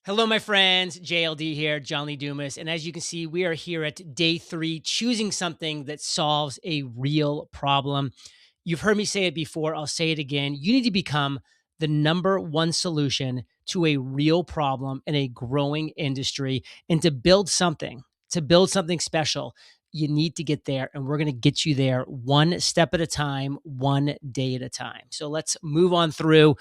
Hello, my friends. JLD here, John Lee Dumas. And as you can see, we are here at day 3, choosing something that solves a real problem. You've heard me say it before. I'll say it again. You need to become the number one solution to a real problem in a growing industry. And to build something special, you need to get there. And we're going to get you there one step at a time, one day at a time. So let's move on through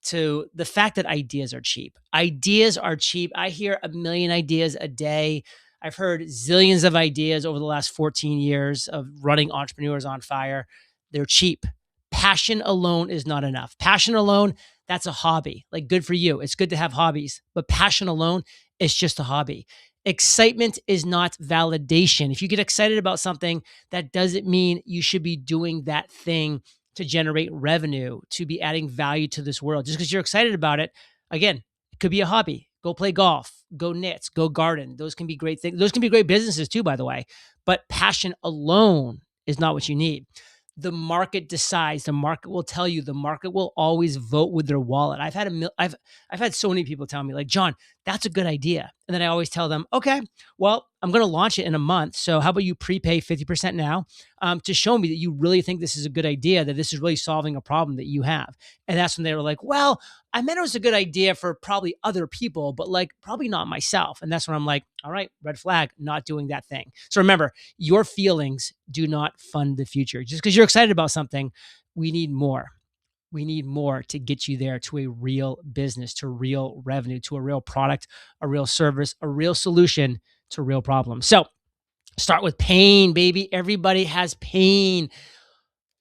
to the fact that ideas are cheap. Ideas are cheap. I hear a million ideas a day. I've heard zillions of ideas over the last 14 years of running Entrepreneurs on Fire. They're cheap. Passion alone is not enough. Passion alone, that's a hobby. Like, good for you. It's good to have hobbies, but passion alone is just a hobby. Excitement is not validation. If you get excited about something, that doesn't mean you should be doing that thing to generate revenue, to be adding value to this world. Just because you're excited about it, again, it could be a hobby. Go play golf, go knit, go garden. Those can be great things. Those can be great businesses too, by the way. But passion alone is not what you need. The market decides. The market will tell you. The market will always vote with their wallet. I've had so many people tell me, like, John, that's a good idea. And then I always tell them, okay, well, I'm going to launch it in a month. So how about you prepay 50% now to show me that you really think this is a good idea, that this is really solving a problem that you have. And that's when they were like, well, I meant it was a good idea for probably other people, but like probably not myself. And that's when I'm like, all right, red flag, not doing that thing. So remember, your feelings do not fund the future. Just because you're excited about something, we need more. We need more to get you there to a real business, to real revenue, to a real product, a real service, a real solution to real problems. So start with pain, baby. Everybody has pain.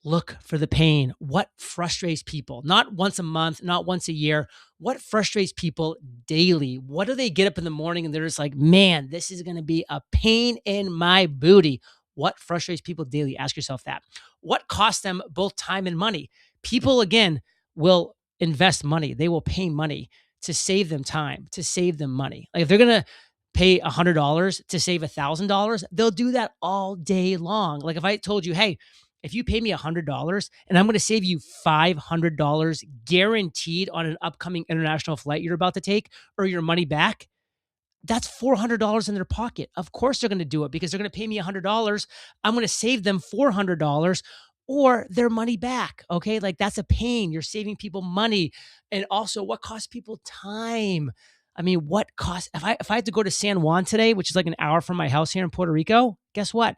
Look for the pain. What frustrates people? Not once a month, not once a year. What frustrates people daily? What do they get up in the morning and they're just like, man, this is going to be a pain in my booty? What frustrates people daily? Ask yourself that. What costs them both time and money? People, again, will invest money. They will pay money to save them time, to save them money. Like, if they're going to pay $100 to save $1,000, they'll do that all day long. Like, if I told you, hey, if you pay me $100 and I'm going to save you $500 guaranteed on an upcoming international flight you're about to take, or your money back, that's $400 in their pocket. Of course they're going to do it, because they're going to pay me $100. I'm going to save them $400 or their money back. Okay. Like, that's a pain. You're saving people money. And also, what costs people time? I mean, what costs, if I had to go to San Juan today, which is like an hour from my house here in Puerto Rico, guess what?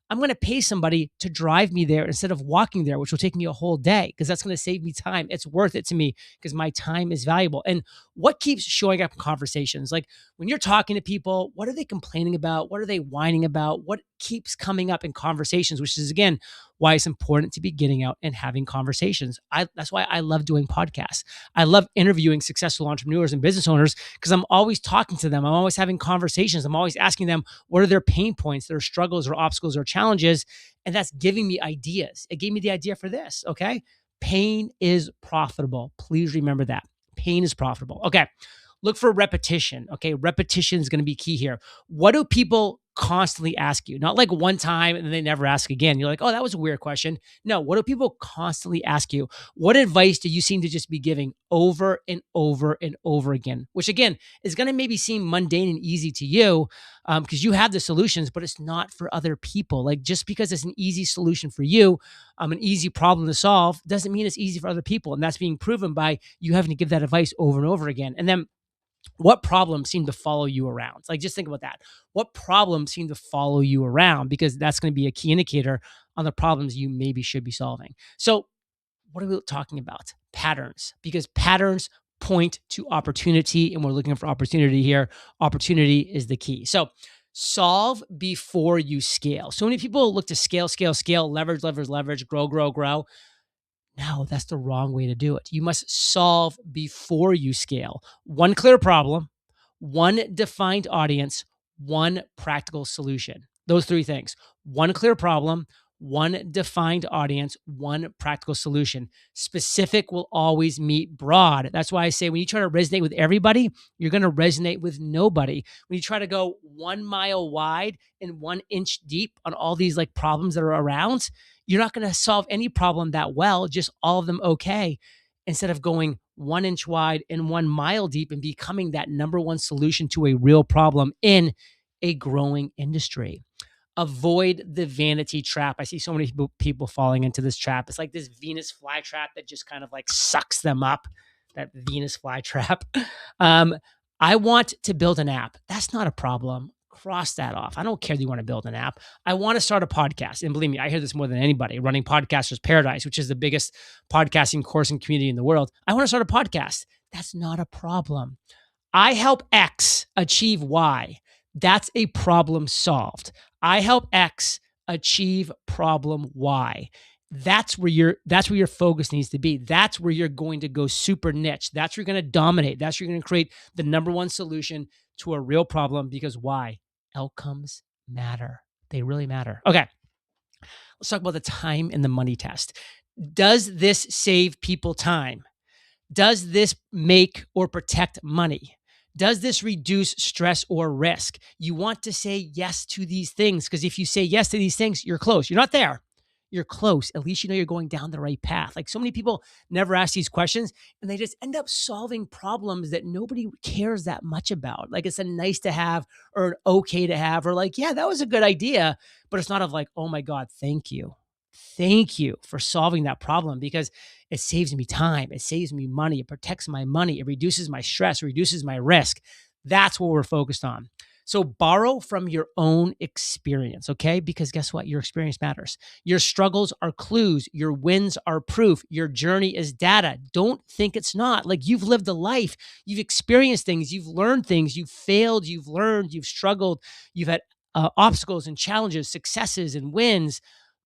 I'm going to pay somebody to drive me there instead of walking there, which will take me a whole day, because that's going to save me time. It's worth it to me because my time is valuable. And what keeps showing up in conversations? Like, when you're talking to people, what are they complaining about? What are they whining about? What keeps coming up in conversations, which is, again, why it's important to be getting out and having conversations. That's why I love doing podcasts. I love interviewing successful entrepreneurs and business owners, because I'm always talking to them. I'm always having conversations. I'm always asking them, what are their pain points, their struggles or obstacles or challenges? And that's giving me ideas. It gave me the idea for this. Okay. Pain is profitable. Please remember that. Pain is profitable. Okay. Look for repetition. Okay. Repetition is going to be key here. What do people constantly ask you? Not like one time and then they never ask again. You're like, oh, that was a weird question. No, what do people constantly ask you? What advice do you seem to just be giving over and over and over again? Which, again, is going to maybe seem mundane and easy to you because you have the solutions, but it's not for other people. Like, just because it's an easy solution for you, an easy problem to solve, doesn't mean it's easy for other people. And that's being proven by you having to give that advice over and over again. And then, what problems seem to follow you around? Like, just think about that. What problems seem to follow you around? Because that's going to be a key indicator on the problems you maybe should be solving. So what are we talking about? Patterns, because patterns point to opportunity, and we're looking for opportunity here. Opportunity is the key. So solve before you scale. So many people look to scale, leverage, grow. No, that's the wrong way to do it. You must solve before you scale. One clear problem, one defined audience, one practical solution. Those 3 things. One clear problem, one defined audience, one practical solution. Specific will always meet broad. That's why I say, when you try to resonate with everybody, you're going to resonate with nobody. When you try to go 1 mile wide and 1 inch deep on all these like problems that are around, you're not going to solve any problem that well, just all of them okay, instead of going 1 inch wide and 1 mile deep in becoming that number one solution to a real problem in a growing industry. Avoid the vanity trap. I see so many people falling into this trap. It's like this Venus flytrap that just kind of like sucks them up. That Venus flytrap. Um, I want to build an app. That's not a problem. Cross that off. I don't care that you want to build an app. I want to start a podcast. And believe me, I hear this more than anybody, running Podcasters Paradise, which is the biggest podcasting course and community in the world. I want to start a podcast. That's not a problem. I help X achieve Y. That's a problem solved. I help X achieve problem Y. That's where your focus needs to be. That's where you're going to go super niche. That's where you're going to dominate. That's where you're going to create the number one solution to a real problem, because why? Outcomes matter. They really matter. Okay. Let's talk about the time and the money test. Does this save people time? Does this make or protect money? Does this reduce stress or risk? You want to say yes to these things, because if you say yes to these things, you're close. You're not there. You're close. At least you know you're going down the right path. Like, so many people never ask these questions and they just end up solving problems that nobody cares that much about. Like, it's a nice to have or an okay to have, or like, yeah, that was a good idea, but it's not of like, oh my God, thank you. Thank you for solving that problem, because it saves me time. It saves me money. It protects my money. It reduces my stress, reduces my risk. That's what we're focused on. So borrow from your own experience, okay? Because guess what? Your experience matters. Your struggles are clues. Your wins are proof. Your journey is data. Don't think it's not. Like, you've lived a life. You've experienced things. You've learned things. You've failed. You've learned. You've struggled. You've had obstacles and challenges, successes and wins.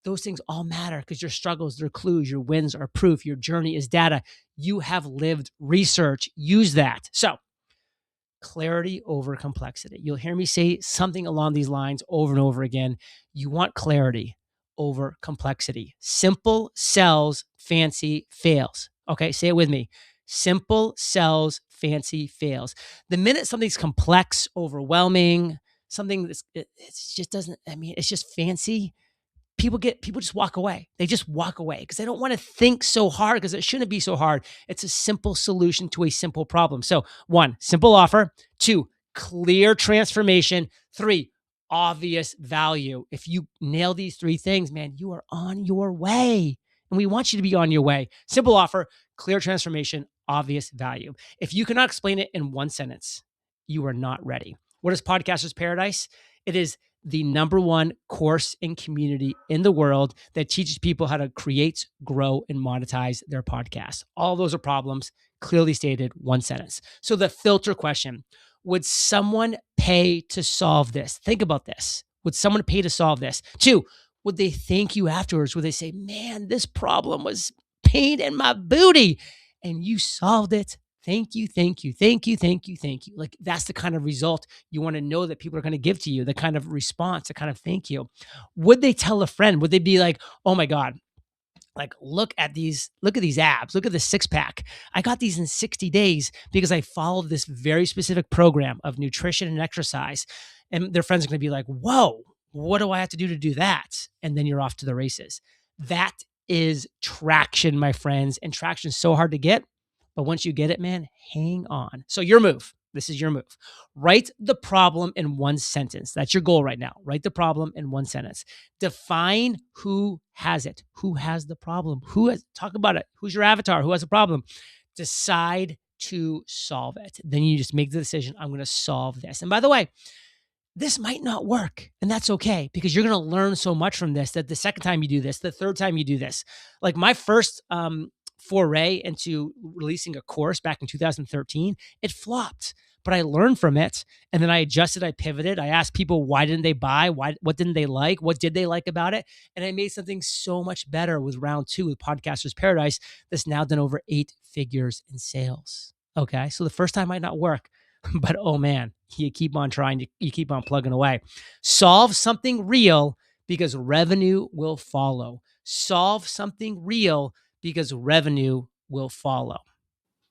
Those things all matter, because your struggles, they're clues. Your wins are proof. Your journey is data. You have lived research. Use that. So, clarity over complexity. You'll hear me say something along these lines over and over again. You want clarity over complexity. Simple sells, fancy fails. Okay, say it with me. Simple sells, fancy fails. The minute something's complex, overwhelming, something that's, it just doesn't, I mean, it's just fancy, people just walk away. They just walk away because they don't want to think so hard, because it shouldn't be so hard. It's a simple solution to a simple problem. So, 1, simple offer. 2, clear transformation. 3, obvious value. If you nail these 3 things, man, you are on your way. And we want you to be on your way. Simple offer, clear transformation, obvious value. If you cannot explain it in 1 sentence, you are not ready. What is Podcasters Paradise? It is the number one course and community in the world that teaches people how to create, grow, and monetize their podcast. All those are problems, clearly stated, 1 sentence. So the filter question: would someone pay to solve this? Think about this. Would someone pay to solve this? 2, would they thank you afterwards? Would they say, man, this problem was pain in my booty and you solved it? Thank you, thank you, thank you, thank you, thank you. Like, that's the kind of result you want to know that people are going to give to you, the kind of response, the kind of thank you. Would they tell a friend? Would they be like, oh my God, like, look at these abs, look at the 6-pack. I got these in 60 days because I followed this very specific program of nutrition and exercise. And their friends are going to be like, whoa, what do I have to do that? And then you're off to the races. That is traction, my friends. And traction is so hard to get. But once you get it, man, hang on. So your move. This is your move. Write the problem in 1 sentence. That's your goal right now. Write the problem in 1 sentence. Define who has it. Who has the problem? Talk about it. Who's your avatar? Who has a problem? Decide to solve it. Then you just make the decision. I'm going to solve this. And by the way, this might not work, and that's okay, because you're going to learn so much from this that the second time you do this, the third time you do this, like my first foray into releasing a course back in 2013, it flopped, but I learned from it. And then I adjusted, I pivoted. I asked people, why didn't they buy? What didn't they like? What did they like about it? And I made something so much better with round 2 with Podcasters Paradise that's now done over 8 figures in sales. Okay. So the first time might not work, but oh man, you keep on trying, you keep on plugging away. Solve something real, because revenue will follow. Solve something real, because revenue will follow.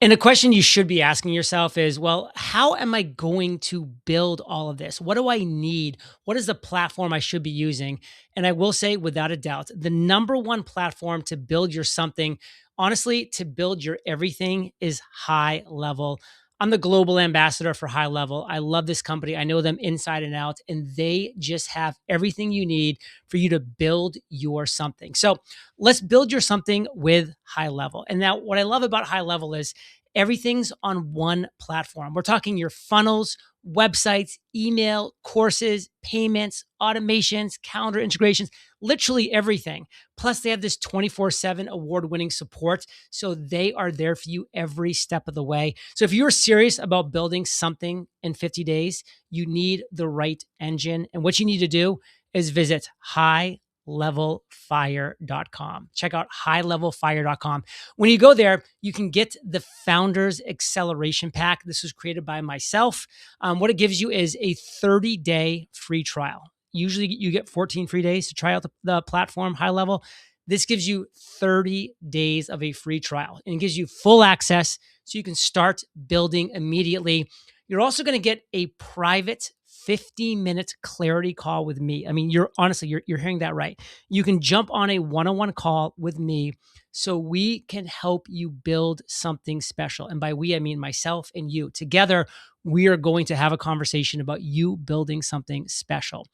And the question you should be asking yourself is, well, how am I going to build all of this? What do I need? What is the platform I should be using? And I will say, without a doubt, the number one platform to build your something honestly, to build your everything is High Level. I'm the global ambassador for High Level. I love this company. I know them inside and out, and they just have everything you need for you to build your something. So let's build your something with High Level. And now, what I love about High Level is everything's on one platform. We're talking your funnels, websites, email, courses, payments, automations, calendar integrations, literally everything. Plus, they have this 24/7 award winning support. So they are there for you every step of the way. So if you're serious about building something in 50 days, you need the right engine. And what you need to do is visit highlevelfire.com. Check out highlevelfire.com. When you go there, you can get the Founders Acceleration Pack. This was created by myself. What it gives you is a 30-day free trial. Usually you get 14 free days to try out the platform High Level. This gives you 30 days of a free trial and it gives you full access so you can start building immediately. You're also going to get a private 50-minute clarity call with me. I mean, you're hearing that right. You can jump on a one-on-one call with me so we can help you build something special. And by we, I mean myself and you. Together, we are going to have a conversation about you building something special.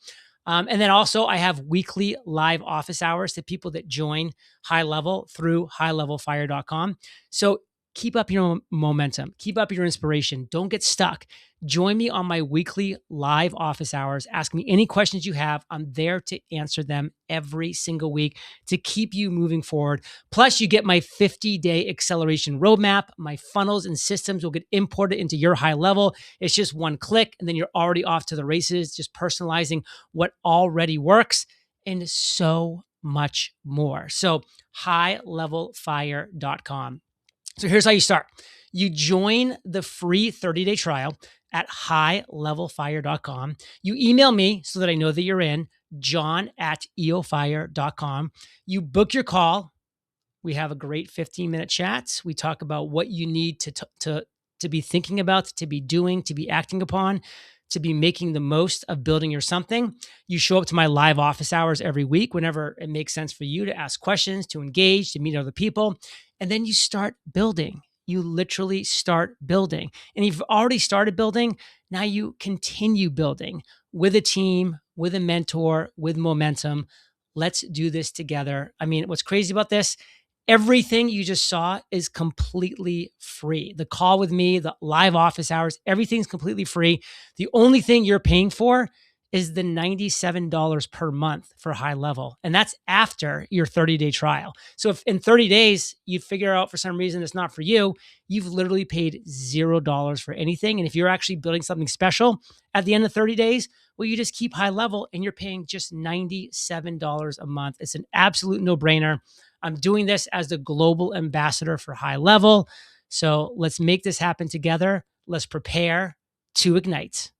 And then also, I have weekly live office hours to people that join High Level through highlevelfire.com. So keep up your momentum, keep up your inspiration. Don't get stuck. Join me on my weekly live office hours. Ask me any questions you have. I'm there to answer them every single week to keep you moving forward. Plus, you get my 50-day acceleration roadmap. My funnels and systems will get imported into your High Level. It's just one click, and then you're already off to the races, just personalizing what already works, and so much more. So, highlevelfire.com. So here's how you start. You join the free 30-day trial at highlevelfire.com. You email me so that I know that you're in, john@eofire.com. You book your call. We have a great 15-minute chat. We talk about what you need to be thinking about, to be doing, to be acting upon, to be making the most of building your something. You show up to my live office hours every week whenever it makes sense for you to ask questions, to engage, to meet other people. And then you start building. You literally start building. And if you've already started building, now you continue building with a team, with a mentor, with momentum. Let's do this together. I mean, what's crazy about this? Everything you just saw is completely free. The call with me, the live office hours, everything's completely free. The only thing you're paying for is the $97 per month for High Level. And that's after your 30-day trial. So if in 30 days you figure out for some reason it's not for you, you've literally paid $0 for anything. And if you're actually building something special at the end of 30 days, well, you just keep High Level and you're paying just $97 a month. It's an absolute no-brainer. I'm doing this as the global ambassador for High Level. So let's make this happen together. Let's prepare to ignite.